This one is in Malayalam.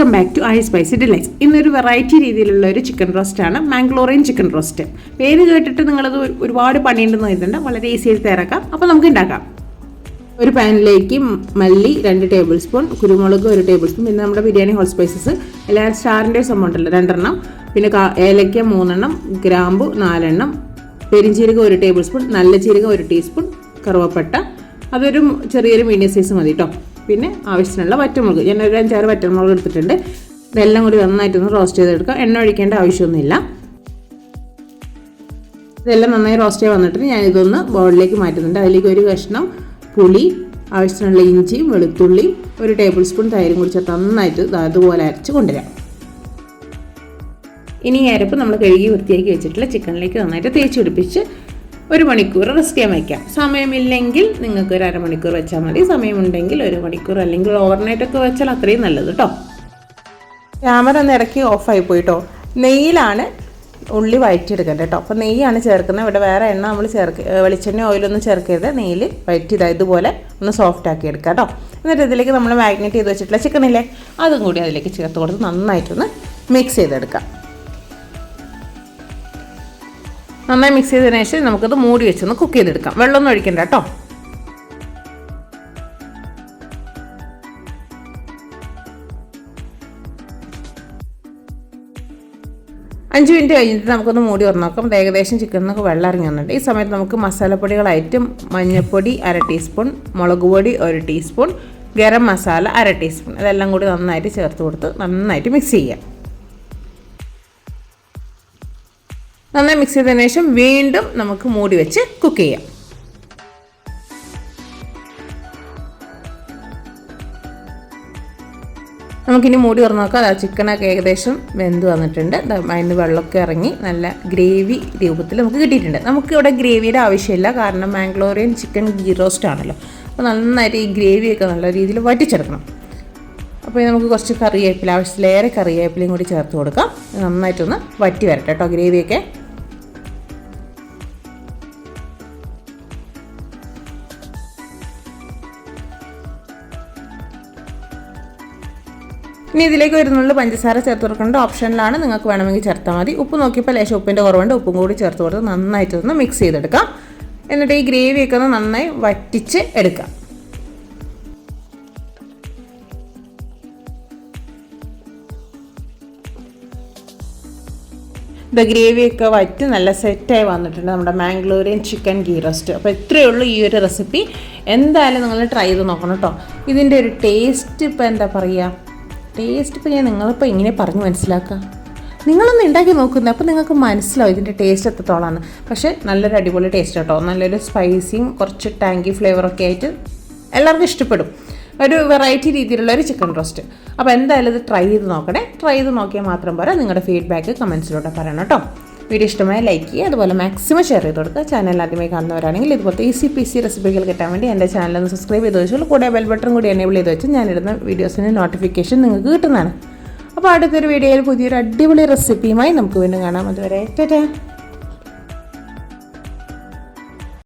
Welcome back to I spicy delights. ഇന്നൊരു വെറൈറ്റി രീതിയിലുള്ള ഒരു ചിക്കൻ റോസ്റ്റാണ്, മാംഗ്ലൂറിയൻ ചിക്കൻ റോസ്റ്റ്. പേര് കേട്ടിട്ട് നിങ്ങളത് ഒരുപാട് പണിയുണ്ടെന്ന് കരുതണ്ട, വളരെ ഈസി ആയിട്ട് തയ്യാറാക്കാം. അപ്പോൾ നമുക്ക് ഉണ്ടാക്കാം. ഒരു പാനിലേക്ക് മല്ലി 2 ടേബിൾ സ്പൂൺ, കുരുമുളക് 1 ടേബിൾ സ്പൂൺ, പിന്നെ നമ്മുടെ ബിരിയാണി ഹോൾ സ്പൈസസ് എല്ലാ സ്റ്റാറിൻ്റെ സംഭവം ഉണ്ടല്ലോ 2 എണ്ണം, പിന്നെ ഏലക്ക 3 എണ്ണം, ഗ്രാമ്പു 4 എണ്ണം, പെരിഞ്ചീരകം 1 ടേബിൾ സ്പൂൺ, നല്ല ജീരകം 1 ടീസ്പൂൺ, കറുവപ്പട്ട അതൊരു ചെറിയൊരു മീഡിയം സൈസ് മതി കേട്ടോ. പിന്നെ ആവശ്യത്തിനുള്ള വറ്റൽമുളക്, ഞാൻ ഒരു 5-6 വറ്റൽമുളക് എടുത്തിട്ടുണ്ട്. ഇതെല്ലാം കൂടി നന്നായിട്ടൊന്ന് റോസ്റ്റ് ചെയ്തെടുക്കാം. എണ്ണ ഒഴിക്കേണ്ട ആവശ്യമൊന്നുമില്ല. ഇതെല്ലാം നന്നായി റോസ്റ്റ് ചെയ്ത് വന്നിട്ട് ഞാനിതൊന്ന് ബൗളിലേക്ക് മാറ്റുന്നുണ്ട്. അതിലേക്ക് ഒരു കഷ്ണം പുളി, ആവശ്യത്തിനുള്ള ഇഞ്ചിയും വെളുത്തുള്ളിയും 1 ടേബിൾ സ്പൂൺ തൈരും കൂടി ചേർത്ത് നന്നായിട്ട് അതുപോലെ അരച്ച് കൊണ്ടുവരാം. ഇനി ഈ അരപ്പ് നമ്മൾ കഴുകി വൃത്തിയാക്കി വെച്ചിട്ടുള്ള ചിക്കനിലേക്ക് നന്നായിട്ട് തേച്ച് പിടിപ്പിച്ച് 1 മണിക്കൂർ റെസ്റ്റ് ചെയ്യാൻ വയ്ക്കാം. സമയമില്ലെങ്കിൽ നിങ്ങൾക്ക് ഒരു അരമണിക്കൂർ വെച്ചാൽ മതി. സമയമുണ്ടെങ്കിൽ 1 മണിക്കൂർ, അല്ലെങ്കിൽ ഓവർനൈറ്റൊക്കെ വെച്ചാൽ അത്രയും നല്ലത് കേട്ടോ. ക്യാമറ ഒന്ന് ഇടയ്ക്ക് ഓഫായി പോയിട്ടോ. നെയ്യിലാണ് ഉള്ളി വഴറ്റിയെടുക്കേണ്ടത് കേട്ടോ. അപ്പോൾ നെയ്യാണ് ചേർക്കുന്നത്. ഇവിടെ വേറെ എണ്ണ നമ്മൾ വെളിച്ചെണ്ണ ഓയിലൊന്നും ചേർക്കരുത്. നെയ്യിൽ വഴറ്റി ഇതുപോലെ ഒന്ന് സോഫ്റ്റ് ആക്കി എടുക്കുക കേട്ടോ. എന്നിട്ട് ഇതിലേക്ക് നമ്മൾ മാഗ്നേറ്റ് ചെയ്ത് വെച്ചിട്ടുള്ള ചിക്കനില്ലേ, അതും കൂടി അതിലേക്ക് ചേർത്ത് കൊടുത്ത് നന്നായിട്ടൊന്ന് മിക്സ് ചെയ്തെടുക്കാം. നന്നായി മിക്സ് ചെയ്തതിനു ശേഷം നമുക്കത് മൂടി വെച്ചൊന്ന് കുക്ക് ചെയ്തെടുക്കാം. വെള്ളമൊന്നും ഒഴിക്കണ്ട കേട്ടോ. അഞ്ച് മിനിറ്റ് കഴിഞ്ഞിട്ട് നമുക്കൊന്ന് മൂടി തുറന്ന് നോക്കാം. ഏകദേശം ചിക്കനിന്നൊക്കെ വെള്ളം ഇറങ്ങി വന്നിട്ട് ഈ സമയത്ത് നമുക്ക് മസാലപ്പൊടികളായിട്ട് മഞ്ഞൾപ്പൊടി 1/2 ടീസ്പൂൺ, മുളക് പൊടി 1 ടീസ്പൂൺ, ഗരം മസാല 1/2 ടീസ്പൂൺ, ഇതെല്ലാം കൂടി നന്നായിട്ട് ചേർത്ത് കൊടുത്ത് നന്നായിട്ട് മിക്സ് ചെയ്യാം. നന്നായി മിക്സ് ചെയ്തതിനു ശേഷം വീണ്ടും നമുക്ക് മൂടി വെച്ച് കുക്ക് ചെയ്യാം. നമുക്കിനി മൂടി തുറന്ന് നോക്കാം. ചിക്കനൊക്കെ ഏകദേശം വെന്ത് വന്നിട്ടുണ്ട്. അതിന് വെള്ളമൊക്കെ ഇറങ്ങി നല്ല ഗ്രേവി രൂപത്തിൽ നമുക്ക് കിട്ടിയിട്ടുണ്ട്. നമുക്കിവിടെ ഗ്രേവിയുടെ ആവശ്യമില്ല, കാരണം മാംഗ്ലൂറിയൻ ചിക്കൻ ഗീ റോസ്റ്റ് ആണല്ലോ. അപ്പോൾ നന്നായിട്ട് ഈ ഗ്രേവിയൊക്കെ നല്ല രീതിയിൽ വറ്റിച്ചെടുക്കണം. അപ്പോൾ നമുക്ക് കുറച്ച് കറിവേപ്പില, ആവശ്യത്തിലേറെ കറിവേപ്പിലയും കൂടി ചേർത്ത് കൊടുക്കാം. നന്നായിട്ടൊന്ന് വറ്റി വരട്ടെ കേട്ടോ ഗ്രേവിയൊക്കെ. ഇനി ഇതിലേക്ക് വരുന്നുള്ള പഞ്ചസാര ചേർത്ത് കൊടുക്കേണ്ട ഓപ്ഷനിലാണ്, നിങ്ങൾക്ക് വേണമെങ്കിൽ ചേർത്താൽ മതി. ഉപ്പ് നോക്കിയപ്പോൾ ലേശം ഉപ്പിൻ്റെ കുറവുണ്ട്, ഉപ്പും കൂടി ചേർത്ത് കൊടുത്ത് നന്നായിട്ടൊന്ന് മിക്സ് ചെയ്തെടുക്കാം. എന്നിട്ട് ഈ ഗ്രേവിയൊക്കെ ഒന്ന് നന്നായി വറ്റിച്ച് എടുക്കാം. ഗ്രേവിയൊക്കെ വറ്റി നല്ല സെറ്റായി വന്നിട്ടുണ്ട് നമ്മുടെ മാംഗ്ലൂരിയൻ ചിക്കൻ ഗീ റോസ്റ്റ്. അപ്പോൾ ഇത്രയേ ഉള്ളൂ ഈ ഒരു റെസിപ്പി. എന്തായാലും നിങ്ങൾ ട്രൈ ചെയ്ത് നോക്കണം കേട്ടോ. ഇതിൻ്റെ ഒരു ടേസ്റ്റ് ഇപ്പോൾ എന്താ പറയുക, ടേസ്റ്റ് ഇപ്പോൾ നിങ്ങളിപ്പോൾ ഇങ്ങനെ പറഞ്ഞ് മനസ്സിലാക്കുക. നിങ്ങളൊന്ന് ഉണ്ടാക്കി നോക്കുന്നത്, അപ്പോൾ നിങ്ങൾക്ക് മനസ്സിലാവും ഇതിൻ്റെ ടേസ്റ്റ് എത്രത്തോളമാണ്. പക്ഷേ നല്ലൊരു അടിപൊളി ടേസ്റ്റ് കേട്ടോ. നല്ലൊരു സ്പൈസിയും കുറച്ച് ടാങ്കി ഫ്ലേവറൊക്കെ ആയിട്ട് എല്ലാവർക്കും ഇഷ്ടപ്പെടും. ഒരു വെറൈറ്റി രീതിയിലുള്ള ഒരു ചിക്കൻ റോസ്റ്റ്. അപ്പോൾ എന്തായാലും ഇത് ട്രൈ ചെയ്ത് നോക്കണേ. ട്രൈ ചെയ്ത് നോക്കിയാൽ മാത്രം പോരാ, നിങ്ങളുടെ ഫീഡ്ബാക്ക് കമൻസിലൂടെ പറയണം കേട്ടോ. വീഡിയോ ഇഷ്ടമായി ലൈക്ക് ചെയ്യുക, അതുപോലെ മാക്സിമം ഷെയർ ചെയ്ത് കൊടുക്കുക. ചാനൽ ആദ്യമായി കാണുന്നവരാണെങ്കിൽ ഇതുപോലത്തെ ഈസി പീസി റെസിപ്പികൾ കിട്ടാൻ വേണ്ടി എൻ്റെ ചാനലൊന്ന് സബ്സ്ക്രൈബ് ചെയ്ത് വെച്ചാൽ കൂടെ ബെൽ ബട്ടൺ കൂടി എനേബിൾ ചെയ്ത് വെച്ചാൽ ഞാനിടുന്ന വീഡിയോസിൻ്റെ നോട്ടിഫിക്കേഷൻ നിങ്ങൾക്ക് കിട്ടുന്നതാണ്. അപ്പോൾ അടുത്തൊരു വീഡിയോയിൽ പുതിയൊരു അടിപൊളി റെസിപ്പിയുമായി നമുക്ക് വീണ്ടും കാണാം. അതുവരെ ടാറ്റാ.